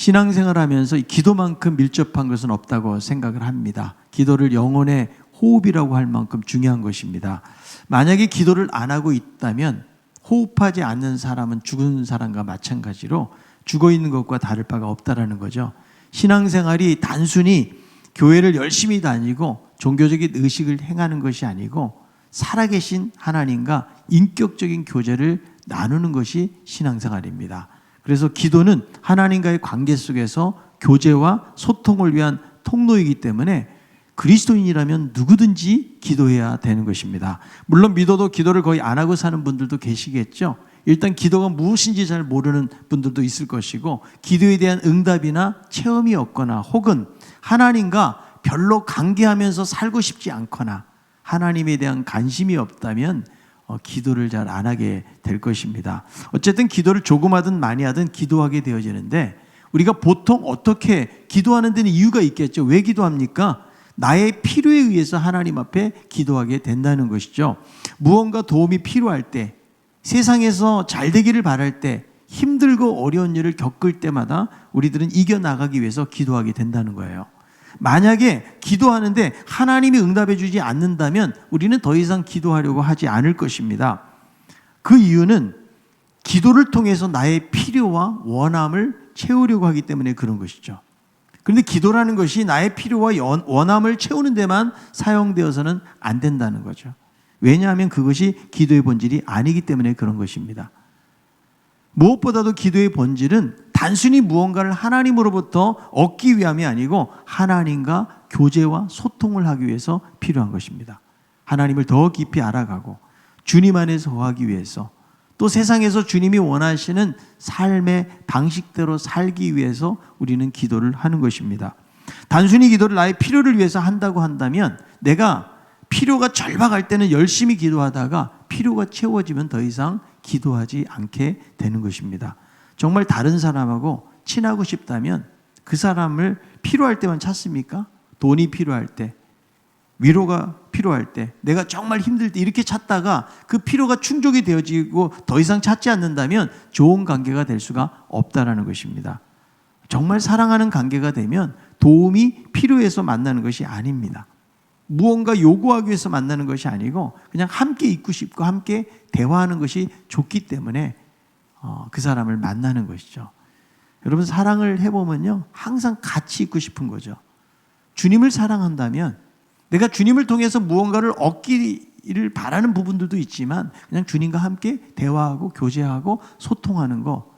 신앙생활하면서 기도만큼 밀접한 것은 없다고 생각을 합니다. 기도를 영혼의 호흡이라고 할 만큼 중요한 것입니다. 만약에 기도를 안 하고 있다면 호흡하지 않는 사람은 죽은 사람과 마찬가지로 죽어 있는 것과 다를 바가 없다라는 거죠. 신앙생활이 단순히 교회를 열심히 다니고 종교적인 의식을 행하는 것이 아니고 살아계신 하나님과 인격적인 교제를 나누는 것이 신앙생활입니다. 그래서 기도는 하나님과의 관계 속에서 교제와 소통을 위한 통로이기 때문에 그리스도인이라면 누구든지 기도해야 되는 것입니다. 물론 믿어도 기도를 거의 안 하고 사는 분들도 계시겠죠. 일단 기도가 무엇인지 잘 모르는 분들도 있을 것이고, 기도에 대한 응답이나 체험이 없거나, 혹은 하나님과 별로 관계하면서 살고 싶지 않거나 하나님에 대한 관심이 없다면 기도를 잘 안 하게 될 것입니다. 어쨌든 기도를 조금 하든 많이 하든 기도하게 되어지는데, 우리가 보통 어떻게 기도하는 데는 이유가 있겠죠. 왜 기도합니까? 나의 필요에 의해서 하나님 앞에 기도하게 된다는 것이죠. 무언가 도움이 필요할 때, 세상에서 잘 되기를 바랄 때, 힘들고 어려운 일을 겪을 때마다 우리들은 이겨나가기 위해서 기도하게 된다는 거예요. 만약에 기도하는데 하나님이 응답해 주지 않는다면 우리는 더 이상 기도하려고 하지 않을 것입니다. 그 이유는 기도를 통해서 나의 필요와 원함을 채우려고 하기 때문에 그런 것이죠. 그런데 기도라는 것이 나의 필요와 원함을 채우는 데만 사용되어서는 안 된다는 거죠. 왜냐하면 그것이 기도의 본질이 아니기 때문에 그런 것입니다. 무엇보다도 기도의 본질은 단순히 무언가를 하나님으로부터 얻기 위함이 아니고 하나님과 교제와 소통을 하기 위해서 필요한 것입니다. 하나님을 더 깊이 알아가고 주님 안에서 거하기 위해서, 또 세상에서 주님이 원하시는 삶의 방식대로 살기 위해서 우리는 기도를 하는 것입니다. 단순히 기도를 나의 필요를 위해서 한다고 한다면, 내가 필요가 절박할 때는 열심히 기도하다가 필요가 채워지면 더 이상 기도하지 않게 되는 것입니다. 정말 다른 사람하고 친하고 싶다면 그 사람을 필요할 때만 찾습니까? 돈이 필요할 때, 위로가 필요할 때, 내가 정말 힘들 때 이렇게 찾다가 그 필요가 충족이 되어지고 더 이상 찾지 않는다면 좋은 관계가 될 수가 없다라는 것입니다. 정말 사랑하는 관계가 되면 도움이 필요해서 만나는 것이 아닙니다. 무언가 요구하기 위해서 만나는 것이 아니고 그냥 함께 있고 싶고 함께 대화하는 것이 좋기 때문에 그 사람을 만나는 것이죠. 여러분, 사랑을 해보면요, 항상 같이 있고 싶은 거죠. 주님을 사랑한다면 내가 주님을 통해서 무언가를 얻기를 바라는 부분들도 있지만 그냥 주님과 함께 대화하고 교제하고 소통하는 거,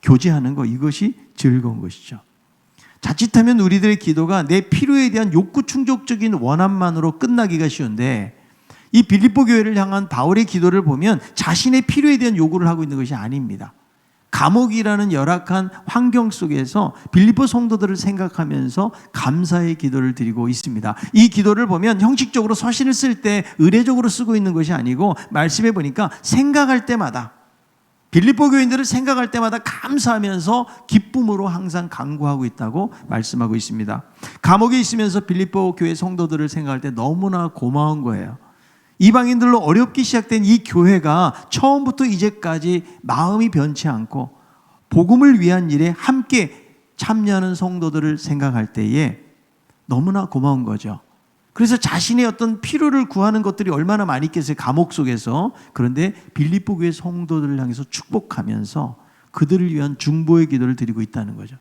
교제하는 거, 이것이 즐거운 것이죠. 자칫하면 우리들의 기도가 내 필요에 대한 욕구 충족적인 원함만으로 끝나기가 쉬운데, 이 빌립보 교회를 향한 바울의 기도를 보면 자신의 필요에 대한 요구를 하고 있는 것이 아닙니다. 감옥이라는 열악한 환경 속에서 빌립보 성도들을 생각하면서 감사의 기도를 드리고 있습니다. 이 기도를 보면 형식적으로 서신을 쓸 때 의례적으로 쓰고 있는 것이 아니고, 말씀해 보니까 생각할 때마다, 빌립보 교인들을 생각할 때마다 감사하면서 기쁨으로 항상 간구하고 있다고 말씀하고 있습니다. 감옥에 있으면서 빌립보 교회 성도들을 생각할 때 너무나 고마운 거예요. 이방인들로 어렵게 시작된 이 교회가 처음부터 이제까지 마음이 변치 않고 복음을 위한 일에 함께 참여하는 성도들을 생각할 때에 너무나 고마운 거죠. 그래서 자신의 어떤 필요를 구하는 것들이 얼마나 많이 있겠어요, 감옥 속에서. 그런데 빌립보 교회 성도들을 향해서 축복하면서 그들을 위한 중보의 기도를 드리고 있다는 거죠.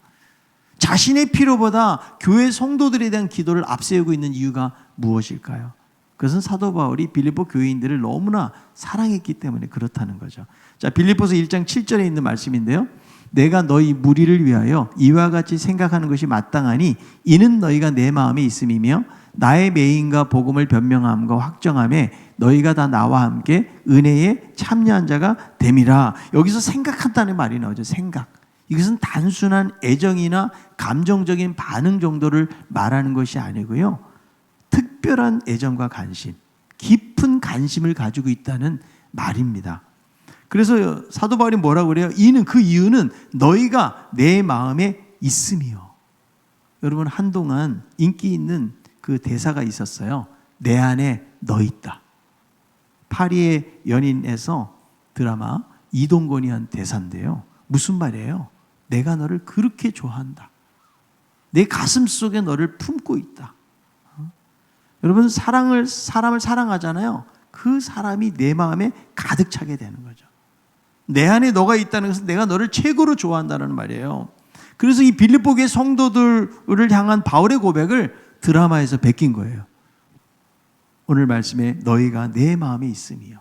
자신의 필요보다 교회 성도들에 대한 기도를 앞세우고 있는 이유가 무엇일까요? 그것은 사도 바울이 빌립보 교회인들을 너무나 사랑했기 때문에 그렇다는 거죠. 자, 빌립보서 1장 7절에 있는 말씀인데요. 내가 너희 무리를 위하여 이와 같이 생각하는 것이 마땅하니 이는 너희가 내 마음에 있음이며 나의 매인과 복음을 변명함과 확정함에 너희가 다 나와 함께 은혜에 참여한 자가 됨이라. 여기서 생각한다는 말이 나오죠. 생각. 이것은 단순한 애정이나 감정적인 반응 정도를 말하는 것이 아니고요, 특별한 애정과 관심, 깊은 관심을 가지고 있다는 말입니다. 그래서 사도 바울이 뭐라고 그래요? 그 이유는 너희가 내 마음에 있음이요. 여러분, 한동안 인기 있는 그 대사가 있었어요. 내 안에 너 있다. 파리의 연인에서 드라마 이동건이 한 대사인데요. 무슨 말이에요? 내가 너를 그렇게 좋아한다. 내 가슴 속에 너를 품고 있다. 여러분, 사람을 사랑하잖아요. 그 사람이 내 마음에 가득 차게 되는 거죠. 내 안에 너가 있다는 것은 내가 너를 최고로 좋아한다는 말이에요. 그래서 이 빌립보교의 성도들을 향한 바울의 고백을 드라마에서 베낀 거예요. 오늘 말씀에 너희가 내 마음에 있음이요.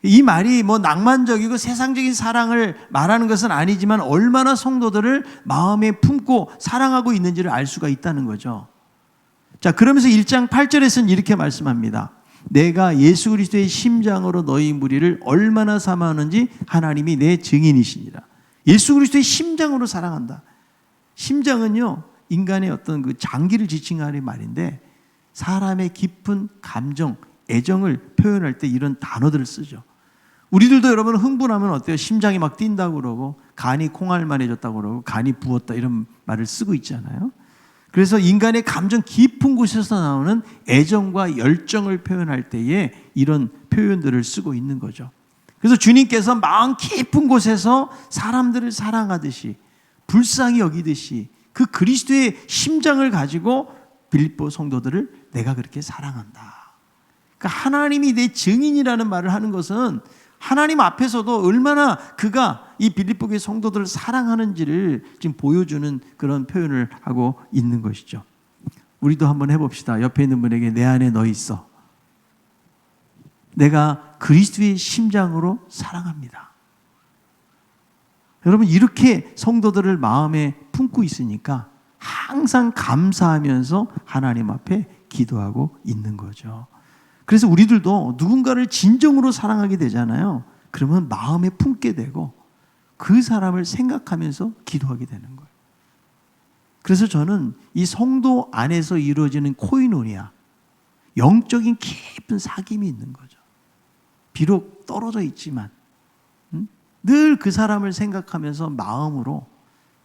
이 말이 뭐 낭만적이고 세상적인 사랑을 말하는 것은 아니지만 얼마나 성도들을 마음에 품고 사랑하고 있는지를 알 수가 있다는 거죠. 자, 그러면서 1장 8절에서는 이렇게 말씀합니다. 내가 예수 그리스도의 심장으로 너희 무리를 얼마나 사모하는지 하나님이 내 증인이시니라. 예수 그리스도의 심장으로 사랑한다. 심장은요, 인간의 어떤 그 장기를 지칭하는 말인데 사람의 깊은 감정, 애정을 표현할 때 이런 단어들을 쓰죠. 우리들도 여러분 흥분하면 어때요? 심장이 막 뛴다고 그러고 간이 콩알만해졌다고 그러고 간이 부었다 이런 말을 쓰고 있잖아요. 그래서 인간의 감정 깊은 곳에서 나오는 애정과 열정을 표현할 때에 이런 표현들을 쓰고 있는 거죠. 그래서 주님께서 마음 깊은 곳에서 사람들을 사랑하듯이 불쌍히 여기듯이 그 그리스도의 심장을 가지고 빌립보 성도들을 내가 그렇게 사랑한다. 그러니까 하나님이 내 증인이라는 말을 하는 것은 하나님 앞에서도 얼마나 그가 이 빌립보교의 성도들을 사랑하는지를 지금 보여주는 그런 표현을 하고 있는 것이죠. 우리도 한번 해봅시다. 옆에 있는 분에게 내 안에 너 있어. 내가 그리스도의 심장으로 사랑합니다. 여러분, 이렇게 성도들을 마음에 품고 있으니까 항상 감사하면서 하나님 앞에 기도하고 있는 거죠. 그래서 우리들도 누군가를 진정으로 사랑하게 되잖아요. 그러면 마음에 품게 되고 그 사람을 생각하면서 기도하게 되는 거예요. 그래서 저는 이 성도 안에서 이루어지는 코이노니아, 영적인 깊은 사귐이 있는 거죠. 비록 떨어져 있지만 늘 그 사람을 생각하면서 마음으로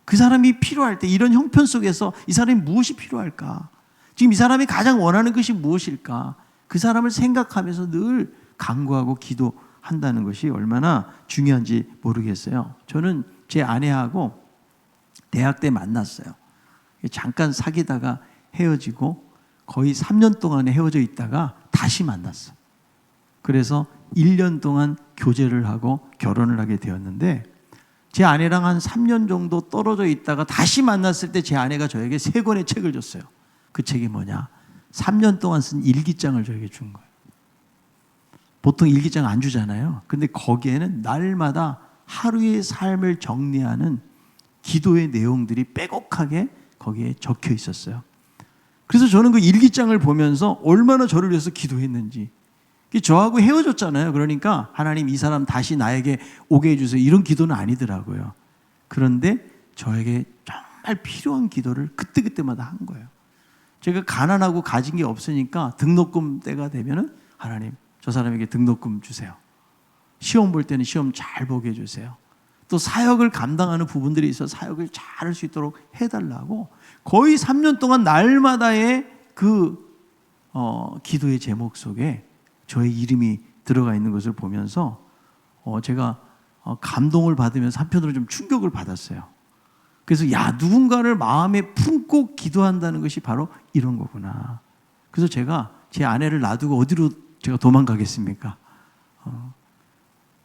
그 사람이 필요할 때 이런 형편 속에서 이 사람이 무엇이 필요할까? 지금 이 사람이 가장 원하는 것이 무엇일까? 그 사람을 생각하면서 늘 간구하고 기도한다는 것이 얼마나 중요한지 모르겠어요. 저는 제 아내하고 대학 때 만났어요. 잠깐 사귀다가 헤어지고 거의 3년 동안 헤어져 있다가 다시 만났어요. 그래서 1년 동안 교제를 하고 결혼을 하게 되었는데 제 아내랑 한 3년 정도 떨어져 있다가 다시 만났을 때 제 아내가 저에게 3권의 책을 줬어요. 그 책이 뭐냐? 3년 동안 쓴 일기장을 저에게 준 거예요. 보통 일기장 안 주잖아요. 근데 거기에는 날마다 하루의 삶을 정리하는 기도의 내용들이 빼곡하게 거기에 적혀 있었어요. 그래서 저는 그 일기장을 보면서 얼마나 저를 위해서 기도했는지. 저하고 헤어졌잖아요. 그러니까 하나님 이 사람 다시 나에게 오게 해주세요. 이런 기도는 아니더라고요. 그런데 저에게 정말 필요한 기도를 그때그때마다 한 거예요. 제가 가난하고 가진 게 없으니까 등록금 때가 되면은 하나님 저 사람에게 등록금 주세요. 시험 볼 때는 시험 잘 보게 해주세요. 또 사역을 감당하는 부분들이 있어 사역을 잘 할 수 있도록 해달라고 거의 3년 동안 날마다의 그 기도의 제목 속에 저의 이름이 들어가 있는 것을 보면서 제가 감동을 받으면서 한편으로 좀 충격을 받았어요. 그래서 누군가를 마음에 품고 기도한다는 것이 바로 이런 거구나. 그래서 제가 제 아내를 놔두고 어디로 제가 도망가겠습니까?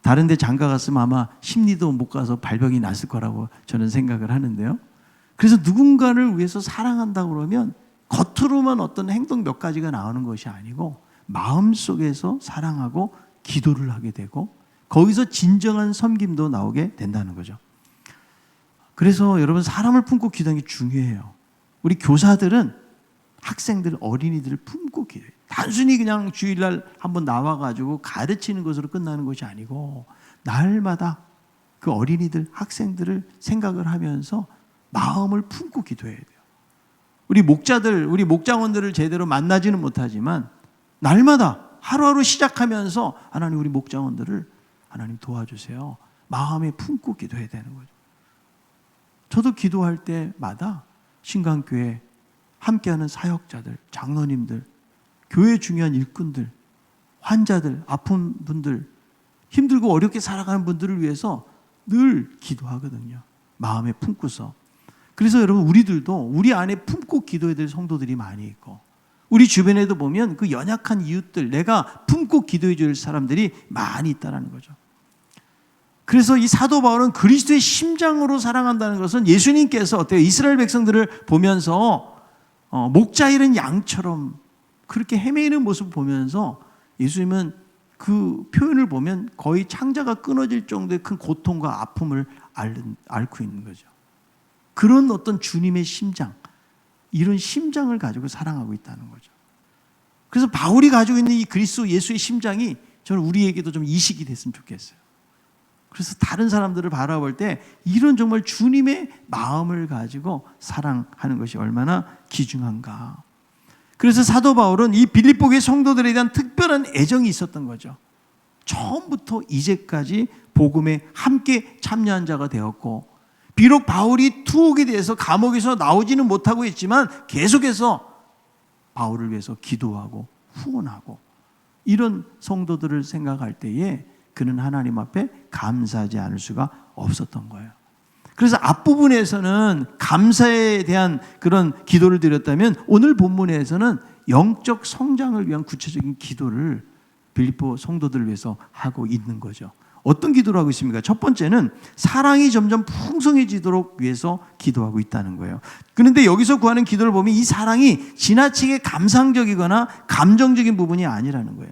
다른 데 장가 갔으면 아마 심리도 못 가서 발병이 났을 거라고 저는 생각을 하는데요. 그래서 누군가를 위해서 사랑한다고 그러면 겉으로만 어떤 행동 몇 가지가 나오는 것이 아니고 마음속에서 사랑하고 기도를 하게 되고 거기서 진정한 섬김도 나오게 된다는 거죠. 그래서 여러분 사람을 품고 기도하는 게 중요해요. 우리 교사들은 학생들, 어린이들을 품고 기도해요. 단순히 그냥 주일날 한번 나와가지고 가르치는 것으로 끝나는 것이 아니고 날마다 그 어린이들, 학생들을 생각을 하면서 마음을 품고 기도해야 돼요. 우리 목자들, 우리 목장원들을 제대로 만나지는 못하지만 날마다 하루하루 시작하면서 하나님 우리 목장원들을 하나님 도와주세요. 마음에 품고 기도해야 되는 거죠. 저도 기도할 때마다 신강교회 함께하는 사역자들, 장로님들, 교회 중요한 일꾼들, 환자들, 아픈 분들, 힘들고 어렵게 살아가는 분들을 위해서 늘 기도하거든요. 마음에 품고서. 그래서 여러분 우리들도 우리 안에 품고 기도해야 될 성도들이 많이 있고 우리 주변에도 보면 그 연약한 이웃들 내가 품고 기도해 줄 사람들이 많이 있다는 거죠. 그래서 이 사도 바울은 그리스도의 심장으로 사랑한다는 것은 예수님께서 어때요? 이스라엘 백성들을 보면서 목자 잃은 양처럼 그렇게 헤매이는 모습을 보면서 예수님은 그 표현을 보면 거의 창자가 끊어질 정도의 큰 고통과 아픔을 앓고 있는 거죠. 그런 어떤 주님의 심장, 이런 심장을 가지고 사랑하고 있다는 거죠. 그래서 바울이 가지고 있는 이 그리스도 예수의 심장이 저는 우리에게도 좀 이식이 됐으면 좋겠어요. 그래서 다른 사람들을 바라볼 때 이런 정말 주님의 마음을 가지고 사랑하는 것이 얼마나 귀중한가. 그래서 사도 바울은 이 빌립보교의 성도들에 대한 특별한 애정이 있었던 거죠. 처음부터 이제까지 복음에 함께 참여한 자가 되었고 비록 바울이 투옥에 대해서 감옥에서 나오지는 못하고 있지만 계속해서 바울을 위해서 기도하고 후원하고 이런 성도들을 생각할 때에 그는 하나님 앞에 감사하지 않을 수가 없었던 거예요. 그래서 앞부분에서는 감사에 대한 그런 기도를 드렸다면 오늘 본문에서는 영적 성장을 위한 구체적인 기도를 빌립보 성도들을 위해서 하고 있는 거죠. 어떤 기도를 하고 있습니까? 첫 번째는 사랑이 점점 풍성해지도록 위해서 기도하고 있다는 거예요. 그런데 여기서 구하는 기도를 보면 이 사랑이 지나치게 감상적이거나 감정적인 부분이 아니라는 거예요.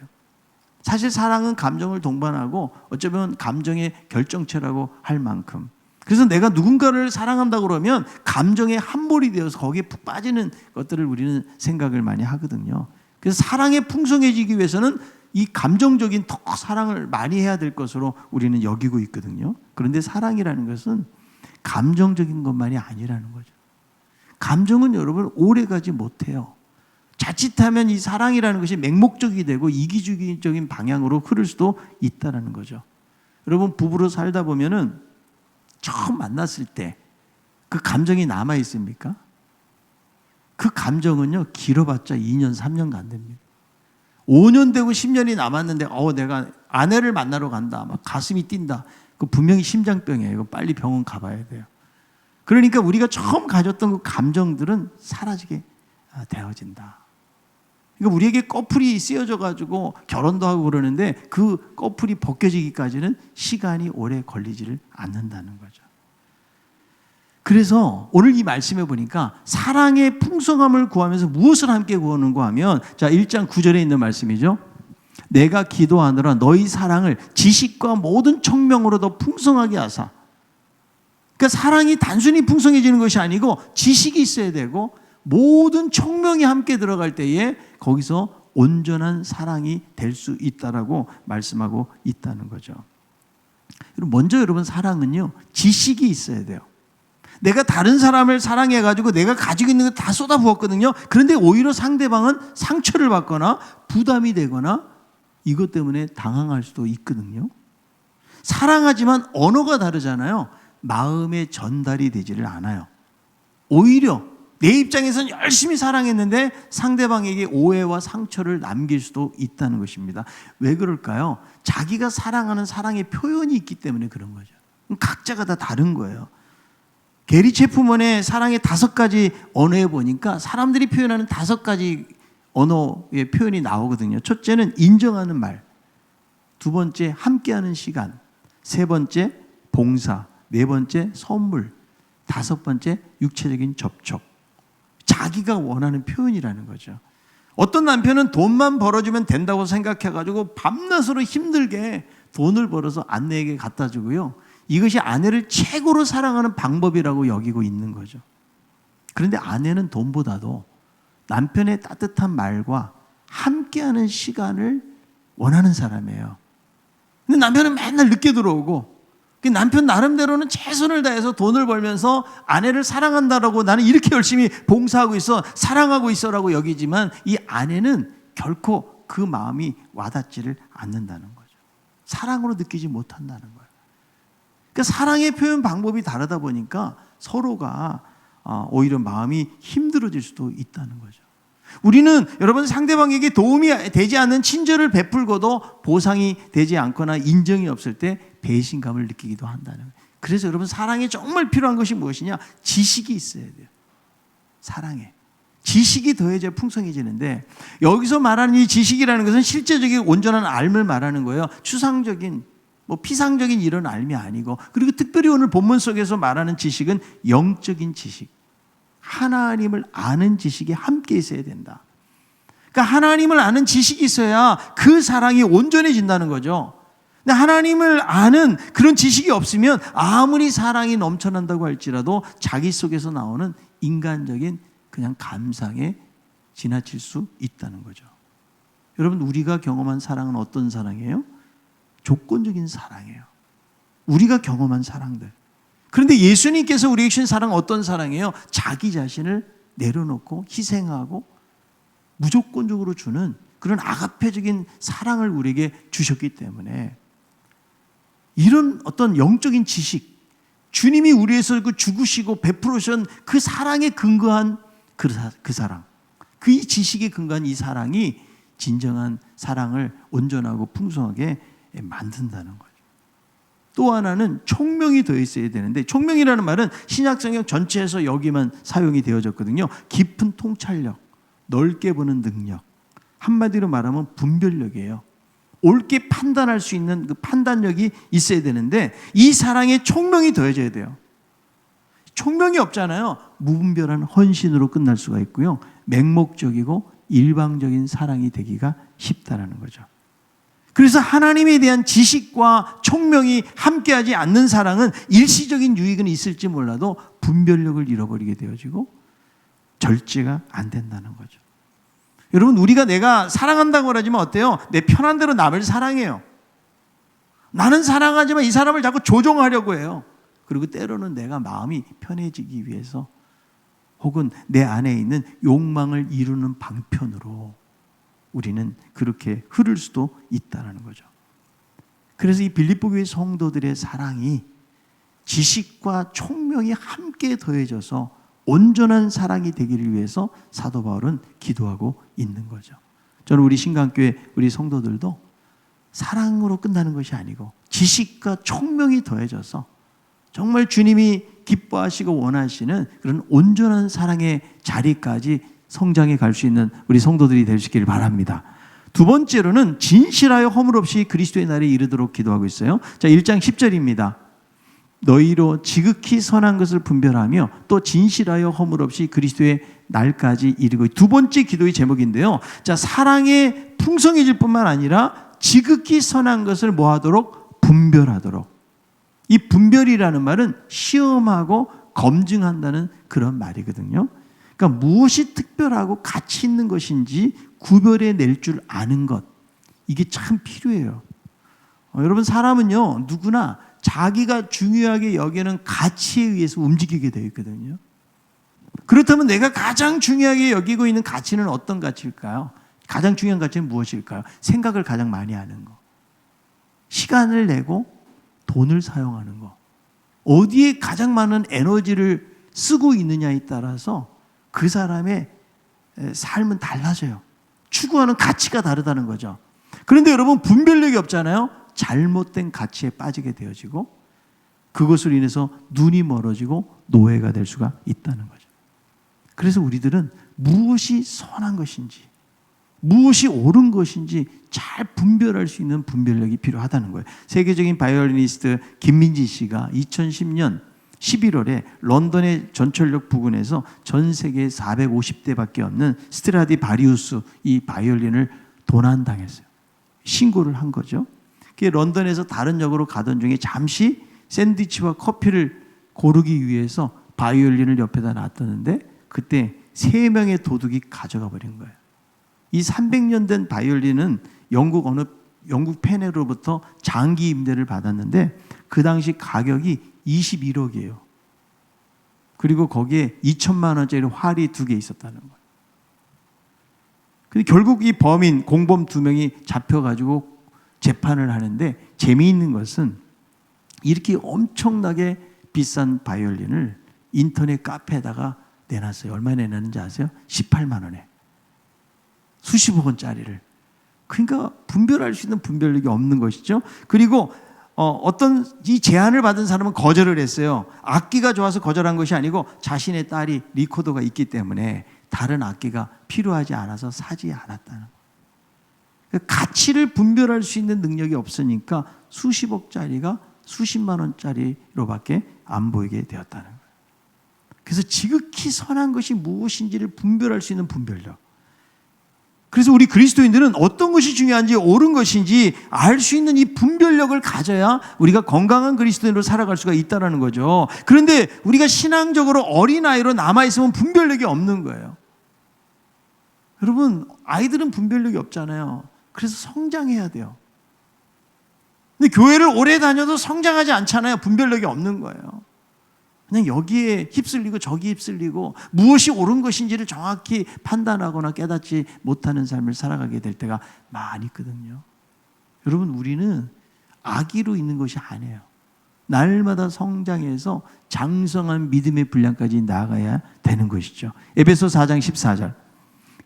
사실 사랑은 감정을 동반하고 어쩌면 감정의 결정체라고 할 만큼. 그래서 내가 누군가를 사랑한다고 그러면 감정에 함몰이 되어서 거기에 푹 빠지는 것들을 우리는 생각을 많이 하거든요. 그래서 사랑에 풍성해지기 위해서는 이 감정적인 더 사랑을 많이 해야 될 것으로 우리는 여기고 있거든요. 그런데 사랑이라는 것은 감정적인 것만이 아니라는 거죠. 감정은 여러분 오래가지 못해요. 자칫하면 이 사랑이라는 것이 맹목적이 되고 이기주의적인 방향으로 흐를 수도 있다는 거죠. 여러분 부부로 살다 보면은 처음 만났을 때 그 감정이 남아 있습니까? 그 감정은요 길어봤자 2년 3년가 안 됩니다. 5년 되고 10년이 남았는데 내가 아내를 만나러 간다 막 가슴이 뛴다. 그 분명히 심장병이에요. 이거 빨리 병원 가봐야 돼요. 그러니까 우리가 처음 가졌던 그 감정들은 사라지게 되어진다. 그러니까 우리에게 꺼풀이 씌워져 가지고 결혼도 하고 그러는데 그 꺼풀이 벗겨지기까지는 시간이 오래 걸리지를 않는다는 거죠. 그래서 오늘 이 말씀에 보니까 사랑의 풍성함을 구하면서 무엇을 함께 구하는가 하면 자 1장 9절에 있는 말씀이죠. 내가 기도하느라 너희 사랑을 지식과 모든 청명으로 더 풍성하게 하사. 그러니까 사랑이 단순히 풍성해지는 것이 아니고 지식이 있어야 되고 모든 청명이 함께 들어갈 때에 거기서 온전한 사랑이 될 수 있다라고 말씀하고 있다는 거죠. 먼저 여러분 사랑은요 지식이 있어야 돼요. 내가 다른 사람을 사랑해가지고 내가 가지고 있는 거 다 쏟아부었거든요. 그런데 오히려 상대방은 상처를 받거나 부담이 되거나 이것 때문에 당황할 수도 있거든요. 사랑하지만 언어가 다르잖아요. 마음의 전달이 되지를 않아요. 오히려 내 입장에서는 열심히 사랑했는데 상대방에게 오해와 상처를 남길 수도 있다는 것입니다. 왜 그럴까요? 자기가 사랑하는 사랑의 표현이 있기 때문에 그런 거죠. 각자가 다 다른 거예요. 게리 체프먼의 사랑의 5가지 언어에 보니까 사람들이 표현하는 5가지 언어의 표현이 나오거든요. 첫째는 인정하는 말, 두 번째 함께하는 시간, 세 번째 봉사, 네 번째 선물, 5번째 육체적인 접촉. 자기가 원하는 표현이라는 거죠. 어떤 남편은 돈만 벌어주면 된다고 생각해가지고 밤낮으로 힘들게 돈을 벌어서 아내에게 갖다 주고요. 이것이 아내를 최고로 사랑하는 방법이라고 여기고 있는 거죠. 그런데 아내는 돈보다도 남편의 따뜻한 말과 함께하는 시간을 원하는 사람이에요. 근데 남편은 맨날 늦게 들어오고 남편 나름대로는 최선을 다해서 돈을 벌면서 아내를 사랑한다라고 나는 이렇게 열심히 봉사하고 있어 사랑하고 있어라고 여기지만 이 아내는 결코 그 마음이 와닿지를 않는다는 거죠. 사랑으로 느끼지 못한다는 거예요. 그러니까 사랑의 표현 방법이 다르다 보니까 서로가 오히려 마음이 힘들어질 수도 있다는 거죠. 우리는 여러분 상대방에게 도움이 되지 않는 친절을 베풀고도 보상이 되지 않거나 인정이 없을 때 배신감을 느끼기도 한다는 거예요. 그래서 여러분 사랑에 정말 필요한 것이 무엇이냐? 지식이 있어야 돼요. 사랑에. 지식이 더해져야 풍성해지는데 여기서 말하는 이 지식이라는 것은 실제적인 온전한 알을 말하는 거예요. 추상적인 피상적인 이런 알미 아니고 그리고 특별히 오늘 본문 속에서 말하는 지식은 영적인 지식. 하나님을 아는 지식이 함께 있어야 된다. 그러니까 하나님을 아는 지식이 있어야 그 사랑이 온전해진다는 거죠. 근데 하나님을 아는 그런 지식이 없으면 아무리 사랑이 넘쳐난다고 할지라도 자기 속에서 나오는 인간적인 그냥 감상에 지나칠 수 있다는 거죠. 여러분 우리가 경험한 사랑은 어떤 사랑이에요? 조건적인 사랑이에요. 우리가 경험한 사랑들. 그런데 예수님께서 우리에게 주신 사랑은 어떤 사랑이에요? 자기 자신을 내려놓고 희생하고 무조건적으로 주는 그런 아가페적인 사랑을 우리에게 주셨기 때문에 이런 어떤 영적인 지식, 주님이 우리에서 죽으시고 베풀으신 그 사랑에 근거한 그 사랑, 그 지식에 근거한 이 사랑이 진정한 사랑을 온전하고 풍성하게 만든다는 거죠. 또 하나는 총명이 더해 있어야 되는데 총명이라는 말은 신약성경 전체에서 여기만 사용이 되어졌거든요. 깊은 통찰력, 넓게 보는 능력, 한마디로 말하면 분별력이에요. 옳게 판단할 수 있는 그 판단력이 있어야 되는데 이 사랑에 총명이 더해져야 돼요. 총명이 없잖아요. 무분별한 헌신으로 끝날 수가 있고요. 맹목적이고 일방적인 사랑이 되기가 쉽다라는 거죠. 그래서 하나님에 대한 지식과 총명이 함께하지 않는 사랑은 일시적인 유익은 있을지 몰라도 분별력을 잃어버리게 되어지고 절제가 안 된다는 거죠. 여러분 우리가 내가 사랑한다고 하지만 어때요? 내 편한 대로 남을 사랑해요. 나는 사랑하지만 이 사람을 자꾸 조종하려고 해요. 그리고 때로는 내가 마음이 편해지기 위해서 혹은 내 안에 있는 욕망을 이루는 방편으로 우리는 그렇게 흐를 수도 있다는 거죠. 그래서 이 빌립보 교회 성도들의 사랑이 지식과 총명이 함께 더해져서 온전한 사랑이 되기를 위해서 사도 바울은 기도하고 있는 거죠. 저는 우리 신강교회 우리 성도들도 사랑으로 끝나는 것이 아니고 지식과 총명이 더해져서 정말 주님이 기뻐하시고 원하시는 그런 온전한 사랑의 자리까지 성장해 갈 수 있는 우리 성도들이 될 수 있기를 바랍니다. 두 번째로는 진실하여 허물 없이 그리스도의 날에 이르도록 기도하고 있어요. 자, 1장 10절입니다. 너희로 지극히 선한 것을 분별하며 또 진실하여 허물 없이 그리스도의 날까지 이르고. 두 번째 기도의 제목인데요. 자, 사랑에 풍성해질 뿐만 아니라 지극히 선한 것을 뭐 하도록? 분별하도록. 이 분별이라는 말은 시험하고 검증한다는 그런 말이거든요. 그러니까 무엇이 특별하고 가치 있는 것인지 구별해 낼 줄 아는 것. 이게 참 필요해요. 여러분 사람은요 누구나 자기가 중요하게 여기는 가치에 의해서 움직이게 되어 있거든요. 그렇다면 내가 가장 중요하게 여기고 있는 가치는 어떤 가치일까요? 가장 중요한 가치는 무엇일까요? 생각을 가장 많이 하는 거. 시간을 내고 돈을 사용하는 거. 어디에 가장 많은 에너지를 쓰고 있느냐에 따라서 그 사람의 삶은 달라져요. 추구하는 가치가 다르다는 거죠. 그런데 여러분 분별력이 없잖아요. 잘못된 가치에 빠지게 되어지고 그것으로 인해서 눈이 멀어지고 노예가 될 수가 있다는 거죠. 그래서 우리들은 무엇이 선한 것인지 무엇이 옳은 것인지 잘 분별할 수 있는 분별력이 필요하다는 거예요. 세계적인 바이올리니스트 김민지 씨가 2010년 11월에 런던의 전철역 부근에서 전 세계 450대밖에 없는 스트라디바리우스 이 바이올린을 도난당했어요. 신고를 한 거죠. 런던에서 다른 역으로 가던 중에 잠시 샌드위치와 커피를 고르기 위해서 바이올린을 옆에다 놔뒀는데 그때 3명의 도둑이 가져가 버린 거예요. 이 300년 된 바이올린은 영국 펜으로부터 장기 임대를 받았는데 그 당시 가격이 21억이에요. 그리고 거기에 2천만 원짜리 활이 2개 있었다는 거예요. 근데 결국 이 범인, 공범 2명이 잡혀가지고 재판을 하는데 재미있는 것은 이렇게 엄청나게 비싼 바이올린을 인터넷 카페에다가 내놨어요. 얼마 내놨는지 아세요? 18만 원에. 수십억 원짜리를. 그러니까 분별할 수 있는 분별력이 없는 것이죠. 그리고 어떤 이 제안을 받은 사람은 거절을 했어요. 악기가 좋아서 거절한 것이 아니고 자신의 딸이 리코더가 있기 때문에 다른 악기가 필요하지 않아서 사지 않았다는 거예요. 가치를 분별할 수 있는 능력이 없으니까 수십억짜리가 수십만 원짜리로밖에 안 보이게 되었다는 거예요. 그래서 지극히 선한 것이 무엇인지를 분별할 수 있는 분별력. 그래서 우리 그리스도인들은 어떤 것이 중요한지 옳은 것인지 알 수 있는 이 분별력을 가져야 우리가 건강한 그리스도인으로 살아갈 수가 있다는 거죠. 그런데 우리가 신앙적으로 어린아이로 남아있으면 분별력이 없는 거예요. 여러분, 아이들은 분별력이 없잖아요. 그래서 성장해야 돼요. 근데 교회를 오래 다녀도 성장하지 않잖아요. 분별력이 없는 거예요. 그냥 여기에 휩쓸리고 저기 휩쓸리고 무엇이 옳은 것인지를 정확히 판단하거나 깨닫지 못하는 삶을 살아가게 될 때가 많이 있거든요. 여러분, 우리는 아기로 있는 것이 아니에요. 날마다 성장해서 장성한 믿음의 분량까지 나아가야 되는 것이죠. 에베소 4장 14절.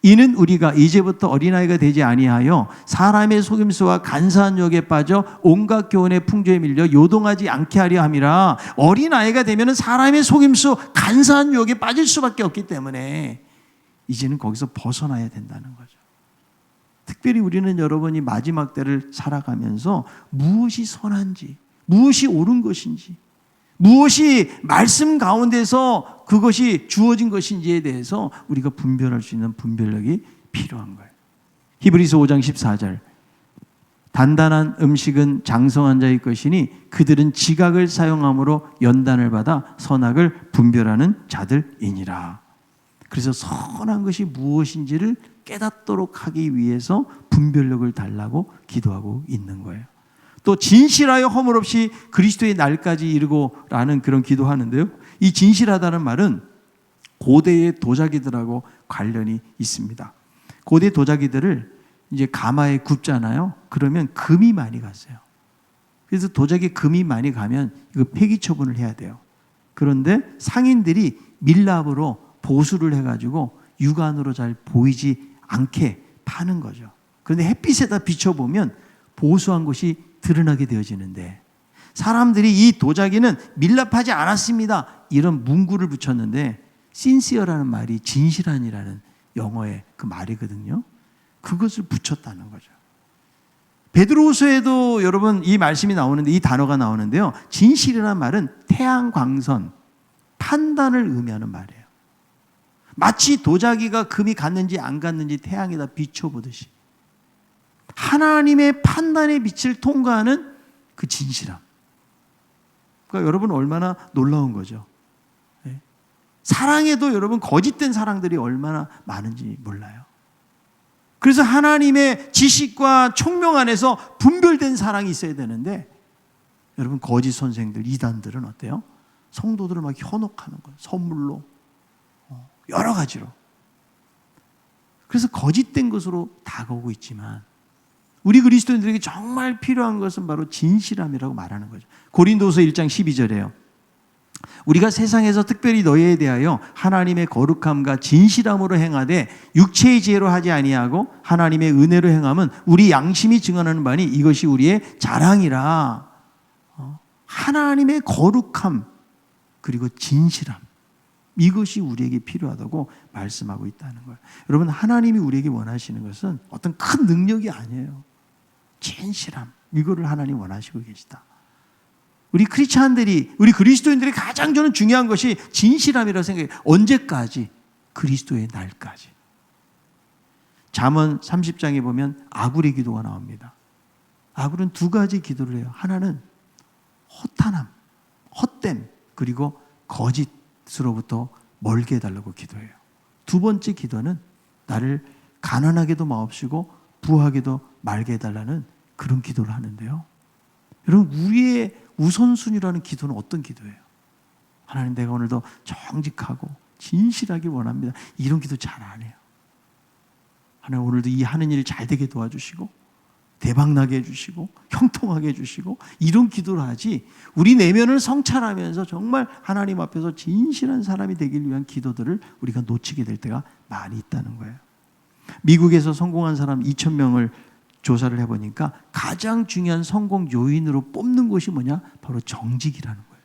이는 우리가 이제부터 어린아이가 되지 아니하여 사람의 속임수와 간사한 유혹에 빠져 온갖 교훈의 풍조에 밀려 요동하지 않게 하려 함이라. 어린아이가 되면 사람의 속임수, 간사한 유혹에 빠질 수밖에 없기 때문에 이제는 거기서 벗어나야 된다는 거죠. 특별히 우리는 여러분이 마지막 때를 살아가면서 무엇이 선한지, 무엇이 옳은 것인지, 무엇이 말씀 가운데서 그것이 주어진 것인지에 대해서 우리가 분별할 수 있는 분별력이 필요한 거예요. 히브리서 5장 14절. 단단한 음식은 장성한 자의 것이니 그들은 지각을 사용함으로 연단을 받아 선악을 분별하는 자들이니라. 그래서 선한 것이 무엇인지를 깨닫도록 하기 위해서 분별력을 달라고 기도하고 있는 거예요. 또 진실하여 허물 없이 그리스도의 날까지 이르고라는 그런 기도하는데요. 이 진실하다는 말은 고대의 도자기들하고 관련이 있습니다. 고대 도자기들을 이제 가마에 굽잖아요. 그러면 금이 많이 갔어요. 그래서 도자기에 금이 많이 가면 이거 폐기 처분을 해야 돼요. 그런데 상인들이 밀랍으로 보수를 해가지고 육안으로 잘 보이지 않게 파는 거죠. 그런데 햇빛에다 비춰보면 보수한 것이 드러나게 되어지는데 사람들이 이 도자기는 밀랍하지 않았습니다. 이런 문구를 붙였는데 신시어라는 말이 진실한이라는 영어의 그 말이거든요. 그것을 붙였다는 거죠. 베드로후서에도 여러분 이 말씀이 나오는데 이 단어가 나오는데요. 진실이라는 말은 태양 광선, 판단을 의미하는 말이에요. 마치 도자기가 금이 갔는지 안 갔는지 태양에다 비춰보듯이 하나님의 판단의 빛을 통과하는 그 진실함. 그러니까 여러분 얼마나 놀라운 거죠. 사랑에도 여러분 거짓된 사랑들이 얼마나 많은지 몰라요. 그래서 하나님의 지식과 총명 안에서 분별된 사랑이 있어야 되는데 여러분 거짓 선생들, 이단들은 어때요? 성도들을 막 현혹하는 거예요. 선물로 여러 가지로. 그래서 거짓된 것으로 다가오고 있지만 우리 그리스도인들에게 정말 필요한 것은 바로 진실함이라고 말하는 거죠. 고린도서 1장 12절에요. 우리가 세상에서 특별히 너희에 대하여 하나님의 거룩함과 진실함으로 행하되 육체의 지혜로 하지 아니하고 하나님의 은혜로 행함은 우리 양심이 증언하는 바니 이것이 우리의 자랑이라. 하나님의 거룩함 그리고 진실함, 이것이 우리에게 필요하다고 말씀하고 있다는 거예요. 여러분, 하나님이 우리에게 원하시는 것은 어떤 큰 능력이 아니에요. 진실함, 이거를 하나님 원하시고 계시다. 우리 크리스찬들이, 우리 그리스도인들이 가장 저는 중요한 것이 진실함이라고 생각해요. 언제까지? 그리스도의 날까지. 잠언 30장에 보면 아굴의 기도가 나옵니다. 아굴은 두 가지 기도를 해요. 하나는 허탄함, 헛됨, 그리고 거짓으로부터 멀게 해달라고 기도해요. 두 번째 기도는 나를 가난하게도 마옵시고 부하게도 말게 해달라는 그런 기도를 하는데요. 여러분, 우리의 우선순위라는 기도는 어떤 기도예요? 하나님, 내가 오늘도 정직하고 진실하게 원합니다. 이런 기도 잘 안 해요. 하나님, 오늘도 이 하는 일 잘 되게 도와주시고 대박나게 해주시고 형통하게 해주시고 이런 기도를 하지, 우리 내면을 성찰하면서 정말 하나님 앞에서 진실한 사람이 되길 위한 기도들을 우리가 놓치게 될 때가 많이 있다는 거예요. 미국에서 성공한 사람 2,000명을 조사를 해보니까 가장 중요한 성공 요인으로 뽑는 것이 뭐냐? 바로 정직이라는 거예요.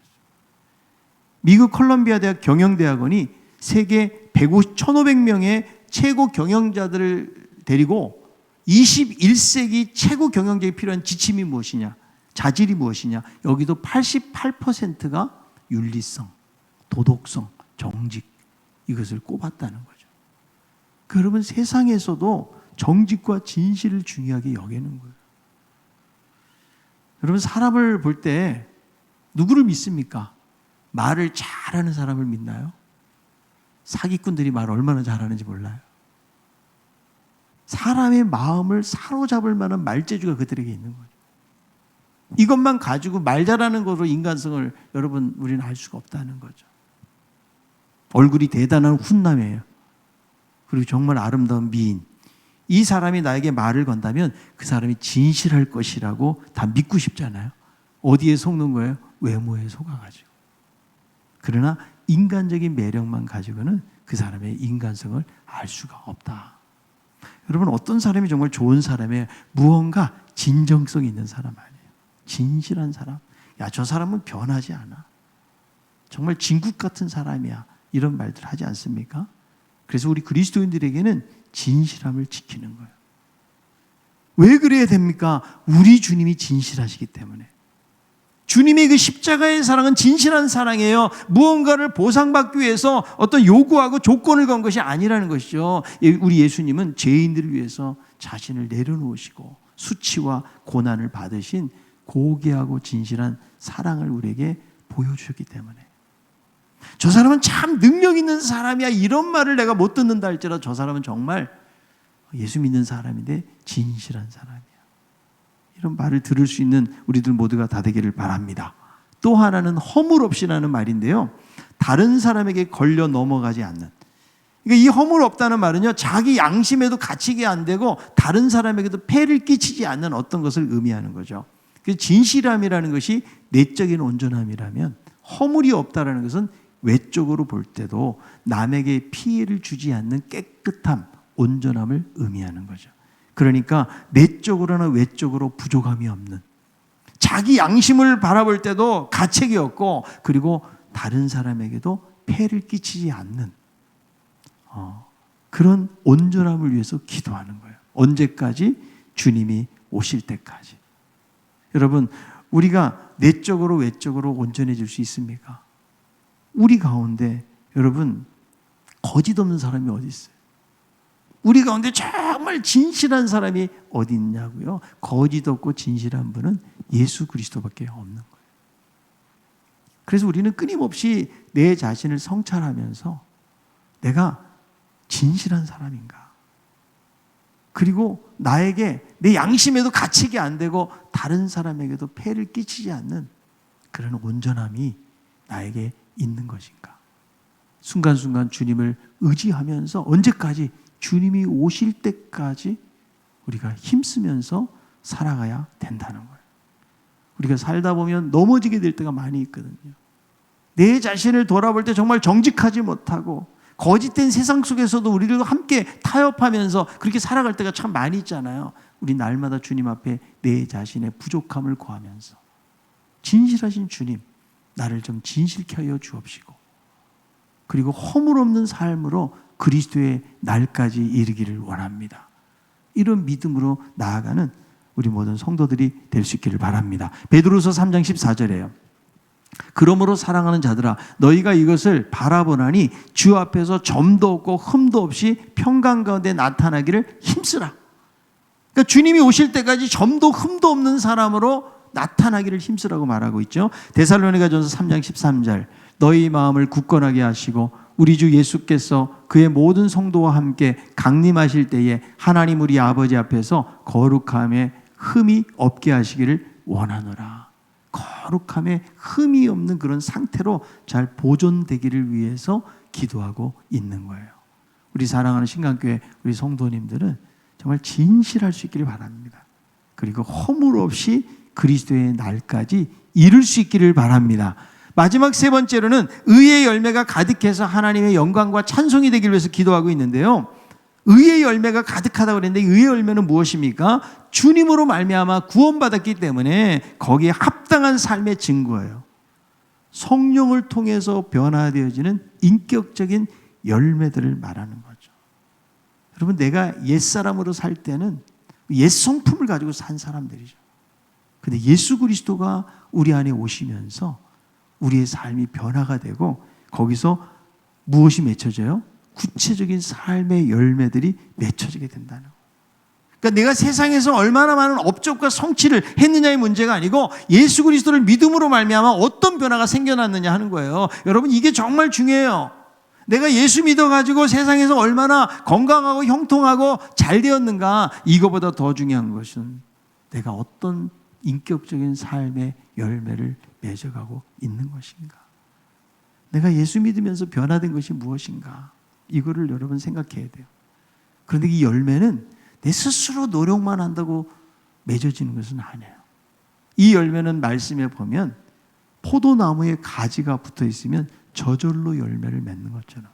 미국 컬럼비아 대학 경영대학원이 세계 1,500명의 최고 경영자들을 데리고 21세기 최고 경영자에 필요한 지침이 무엇이냐, 자질이 무엇이냐, 여기도 88%가 윤리성, 도덕성, 정직, 이것을 꼽았다는 거죠. 여러분, 세상에서도 정직과 진실을 중요하게 여기는 거예요. 여러분, 사람을 볼 때 누구를 믿습니까? 말을 잘하는 사람을 믿나요? 사기꾼들이 말을 얼마나 잘하는지 몰라요. 사람의 마음을 사로잡을 만한 말재주가 그들에게 있는 거죠. 이것만 가지고 말 잘하는 것으로 인간성을 여러분, 우리는 알 수가 없다는 거죠. 얼굴이 대단한 훈남이에요. 그리고 정말 아름다운 미인. 이 사람이 나에게 말을 건다면 그 사람이 진실할 것이라고 다 믿고 싶잖아요. 어디에 속는 거예요? 외모에 속아가지고. 그러나 인간적인 매력만 가지고는 그 사람의 인간성을 알 수가 없다. 여러분, 어떤 사람이 정말 좋은 사람이에요? 무언가 진정성이 있는 사람 아니에요. 진실한 사람. 야, 저 사람은 변하지 않아. 정말 진국 같은 사람이야. 이런 말들 하지 않습니까? 그래서 우리 그리스도인들에게는 진실함을 지키는 거예요. 왜 그래야 됩니까? 우리 주님이 진실하시기 때문에. 주님의 그 십자가의 사랑은 진실한 사랑이에요. 무언가를 보상받기 위해서 어떤 요구하고 조건을 건 것이 아니라는 것이죠. 우리 예수님은 죄인들을 위해서 자신을 내려놓으시고 수치와 고난을 받으신 고귀하고 진실한 사랑을 우리에게 보여주셨기 때문에. 저 사람은 참 능력 있는 사람이야, 이런 말을 내가 못 듣는다 할지라도 저 사람은 정말 예수 믿는 사람인데 진실한 사람이야. 이런 말을 들을 수 있는 우리들 모두가 다 되기를 바랍니다. 또 하나는 허물 없이라는 말인데요. 다른 사람에게 걸려 넘어가지 않는. 그러니까 이 허물 없다는 말은요, 자기 양심에도 갇히게 안 되고 다른 사람에게도 폐를 끼치지 않는 어떤 것을 의미하는 거죠. 그 진실함이라는 것이 내적인 온전함이라면 허물이 없다라는 것은 외적으로 볼 때도 남에게 피해를 주지 않는 깨끗함, 온전함을 의미하는 거죠. 그러니까 내적으로나 외적으로 부족함이 없는, 자기 양심을 바라볼 때도 가책이 없고, 그리고 다른 사람에게도 폐를 끼치지 않는 그런 온전함을 위해서 기도하는 거예요. 언제까지? 주님이 오실 때까지. 여러분, 우리가 내적으로 외적으로 온전해질 수 있습니까? 우리 가운데 여러분, 거짓 없는 사람이 어디 있어요? 우리 가운데 정말 진실한 사람이 어디 있냐고요? 거짓 없고 진실한 분은 예수 그리스도밖에 없는 거예요. 그래서 우리는 끊임없이 내 자신을 성찰하면서 내가 진실한 사람인가? 그리고 나에게 내 양심에도 갇히게 안 되고 다른 사람에게도 폐를 끼치지 않는 그런 온전함이 나에게 있는 것인가? 순간순간 주님을 의지하면서 언제까지? 주님이 오실 때까지 우리가 힘쓰면서 살아가야 된다는 거예요. 우리가 살다 보면 넘어지게 될 때가 많이 있거든요. 내 자신을 돌아볼 때 정말 정직하지 못하고 거짓된 세상 속에서도 우리를 함께 타협하면서 그렇게 살아갈 때가 참 많이 있잖아요. 우리 날마다 주님 앞에 내 자신의 부족함을 고하면서 진실하신 주님, 나를 좀 진실케 하여 주옵시고, 그리고 허물 없는 삶으로 그리스도의 날까지 이르기를 원합니다. 이런 믿음으로 나아가는 우리 모든 성도들이 될 수 있기를 바랍니다. 베드로서 3장 14절에요. 그러므로 사랑하는 자들아, 너희가 이것을 바라보나니 주 앞에서 점도 없고 흠도 없이 평강 가운데 나타나기를 힘쓰라. 그러니까 주님이 오실 때까지 점도 흠도 없는 사람으로 나타나기를 힘쓰라고 말하고 있죠. 데살로니가전서 3장 13절, 너희 마음을 굳건하게 하시고 우리 주 예수께서 그의 모든 성도와 함께 강림하실 때에 하나님 우리 아버지 앞에서 거룩함에 흠이 없게 하시기를 원하노라. 거룩함에 흠이 없는 그런 상태로 잘 보존되기를 위해서 기도하고 있는 거예요. 우리 사랑하는 신강교회 우리 성도님들은 정말 진실할 수 있기를 바랍니다. 그리고 허물 없이 그리스도의 날까지 이룰 수 있기를 바랍니다. 마지막 세 번째로는 의의 열매가 가득해서 하나님의 영광과 찬송이 되기를 위해서 기도하고 있는데요. 의의 열매가 가득하다고 그랬는데 의의 열매는 무엇입니까? 주님으로 말미암아 구원받았기 때문에 거기에 합당한 삶의 증거예요. 성령을 통해서 변화되어지는 인격적인 열매들을 말하는 거죠. 여러분, 내가 옛사람으로 살 때는 옛 성품을 가지고 산 사람들이죠. 그런데 예수 그리스도가 우리 안에 오시면서 우리의 삶이 변화가 되고 거기서 무엇이 맺혀져요? 구체적인 삶의 열매들이 맺혀지게 된다는 거예요. 그러니까 내가 세상에서 얼마나 많은 업적과 성취를 했느냐의 문제가 아니고 예수 그리스도를 믿음으로 말미암아 어떤 변화가 생겨났느냐 하는 거예요. 여러분, 이게 정말 중요해요. 내가 예수 믿어가지고 세상에서 얼마나 건강하고 형통하고 잘 되었는가, 이거보다 더 중요한 것은 내가 어떤 인격적인 삶의 열매를 맺어가고 있는 것인가. 내가 예수 믿으면서 변화된 것이 무엇인가. 이거를 여러분 생각해야 돼요. 그런데 이 열매는 내 스스로 노력만 한다고 맺어지는 것은 아니에요. 이 열매는 말씀에 보면 포도나무에 가지가 붙어 있으면 저절로 열매를 맺는 것처럼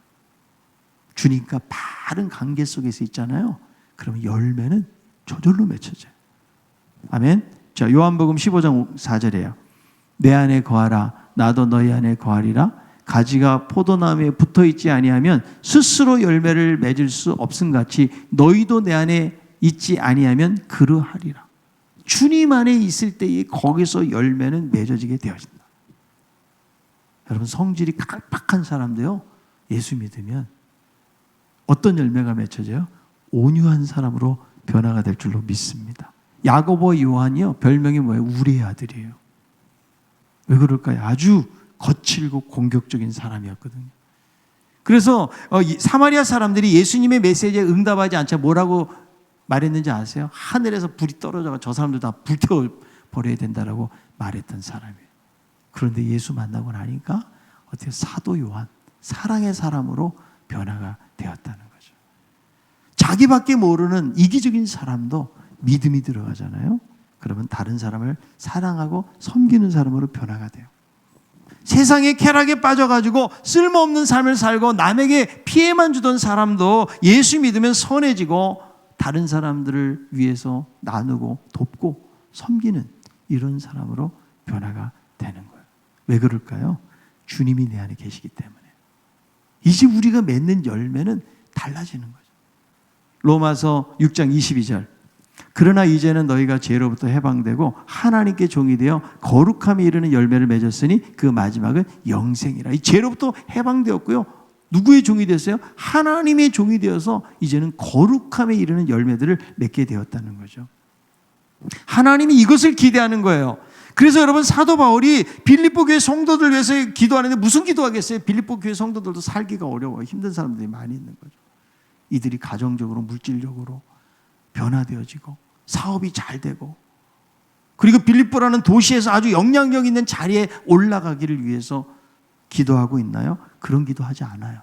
주님과 바른 관계 속에서 있잖아요. 그러면 열매는 저절로 맺혀져요. 아멘. 자, 요한복음 15장 4절이에요. 내 안에 거하라 나도 너희 안에 거하리라. 가지가 포도나무에 붙어있지 아니하면 스스로 열매를 맺을 수 없음같이 너희도 내 안에 있지 아니하면 그러하리라. 주님 안에 있을 때에 거기서 열매는 맺어지게 되어진다. 여러분, 성질이 팍팍한 사람도요, 예수 믿으면 어떤 열매가 맺혀져요? 온유한 사람으로 변화가 될 줄로 믿습니다. 야고보 요한이요, 별명이 뭐예요? 우리의 아들이에요. 왜 그럴까요? 아주 거칠고 공격적인 사람이었거든요. 그래서 사마리아 사람들이 예수님의 메시지에 응답하지 않자 뭐라고 말했는지 아세요? 하늘에서 불이 떨어져서 저 사람들 다 불태워버려야 된다라고 말했던 사람이에요. 그런데 예수 만나고 나니까 어떻게 사도 요한, 사랑의 사람으로 변화가 되었다는 거죠. 자기밖에 모르는 이기적인 사람도 믿음이 들어가잖아요. 그러면 다른 사람을 사랑하고 섬기는 사람으로 변화가 돼요. 세상의 쾌락에 빠져가지고 쓸모없는 삶을 살고 남에게 피해만 주던 사람도 예수 믿으면 선해지고 다른 사람들을 위해서 나누고 돕고 섬기는 이런 사람으로 변화가 되는 거예요. 왜 그럴까요? 주님이 내 안에 계시기 때문에. 이제 우리가 맺는 열매는 달라지는 거죠. 로마서 6장 22절. 그러나 이제는 너희가 죄로부터 해방되고 하나님께 종이 되어 거룩함에 이르는 열매를 맺었으니 그 마지막은 영생이라. 이 죄로부터 해방되었고요. 누구의 종이 됐어요? 하나님의 종이 되어서 이제는 거룩함에 이르는 열매들을 맺게 되었다는 거죠. 하나님이 이것을 기대하는 거예요. 그래서 여러분, 사도 바울이 빌립보 교회 성도들 위해서 기도하는데 무슨 기도하겠어요? 빌립보 교회 성도들도 살기가 어려워요. 힘든 사람들이 많이 있는 거죠. 이들이 가정적으로 물질적으로 변화되어지고 사업이 잘 되고 그리고 빌립보라는 도시에서 아주 영향력 있는 자리에 올라가기를 위해서 기도하고 있나요? 그런 기도하지 않아요.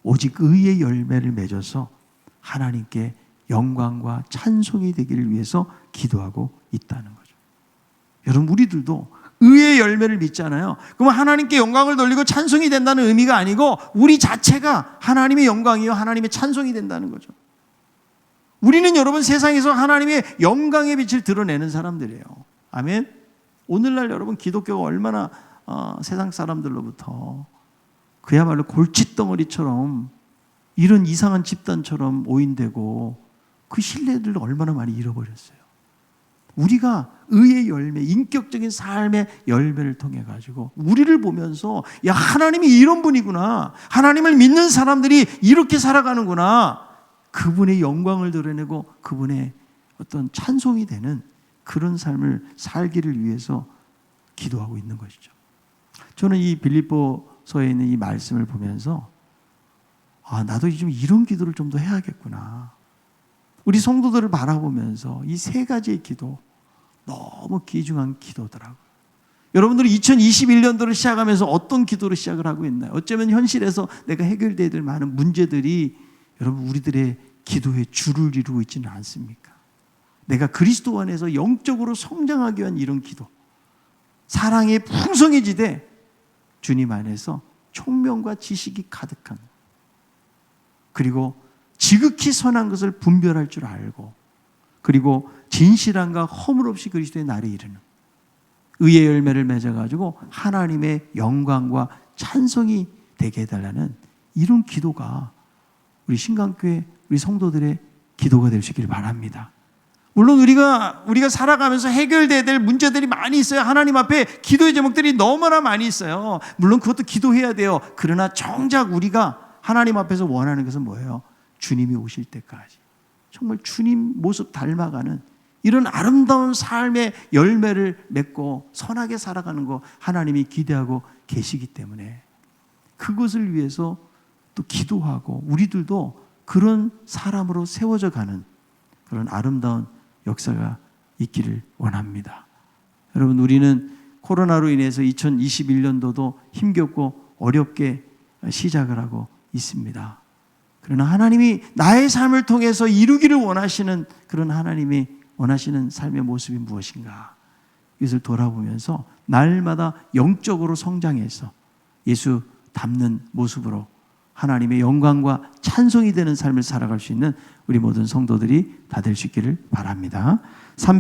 오직 의의 열매를 맺어서 하나님께 영광과 찬송이 되기를 위해서 기도하고 있다는 거죠. 여러분, 우리들도 의의 열매를 믿잖아요. 그러면 하나님께 영광을 돌리고 찬송이 된다는 의미가 아니고 우리 자체가 하나님의 영광이요 하나님의 찬송이 된다는 거죠. 우리는 여러분 세상에서 하나님의 영광의 빛을 드러내는 사람들이에요. 아멘. 오늘날 여러분 기독교가 얼마나 세상 사람들로부터 그야말로 골칫덩어리처럼 이런 이상한 집단처럼 오인되고 그 신뢰들을 얼마나 많이 잃어버렸어요. 우리가 의의 열매, 인격적인 삶의 열매를 통해 가지고 우리를 보면서 야, 하나님이 이런 분이구나. 하나님을 믿는 사람들이 이렇게 살아가는구나. 그분의 영광을 드러내고 그분의 어떤 찬송이 되는 그런 삶을 살기를 위해서 기도하고 있는 것이죠. 저는 이 빌립보서에 있는 이 말씀을 보면서 나도 좀 이런 기도를 좀 더 해야겠구나. 우리 성도들을 바라보면서 이 세 가지의 기도 너무 귀중한 기도더라고요. 여러분들이 2021년도를 시작하면서 어떤 기도로 시작을 하고 있나요? 어쩌면 현실에서 내가 해결돼야 될 많은 문제들이 여러분 우리들의 기도의 주를 이루고 있지는 않습니까? 내가 그리스도 안에서 영적으로 성장하기 위한 이런 기도, 사랑에 풍성해지되 주님 안에서 총명과 지식이 가득한, 그리고 지극히 선한 것을 분별할 줄 알고, 그리고 진실함과 허물 없이 그리스도의 날에 이르는 의의 열매를 맺어가지고 하나님의 영광과 찬송이 되게 해달라는 이런 기도가 우리 신강교회 우리 성도들의 기도가 될 수 있기를 바랍니다. 물론 우리가 살아가면서 해결돼야 될 문제들이 많이 있어요. 하나님 앞에 기도의 제목들이 너무나 많이 있어요. 물론 그것도 기도해야 돼요. 그러나 정작 우리가 하나님 앞에서 원하는 것은 뭐예요? 주님이 오실 때까지 정말 주님 모습 닮아가는 이런 아름다운 삶의 열매를 맺고 선하게 살아가는 거 하나님이 기대하고 계시기 때문에 그것을 위해서 또 기도하고 우리들도 그런 사람으로 세워져 가는 그런 아름다운 역사가 있기를 원합니다. 여러분, 우리는 코로나로 인해서 2021년도도 힘겹고 어렵게 시작을 하고 있습니다. 그러나 하나님이 나의 삶을 통해서 이루기를 원하시는 그런 하나님이 원하시는 삶의 모습이 무엇인가? 이것을 돌아보면서 날마다 영적으로 성장해서 예수 닮는 모습으로 하나님의 영광과 찬송이 되는 삶을 살아갈 수 있는 우리 모든 성도들이 다 될 수 있기를 바랍니다.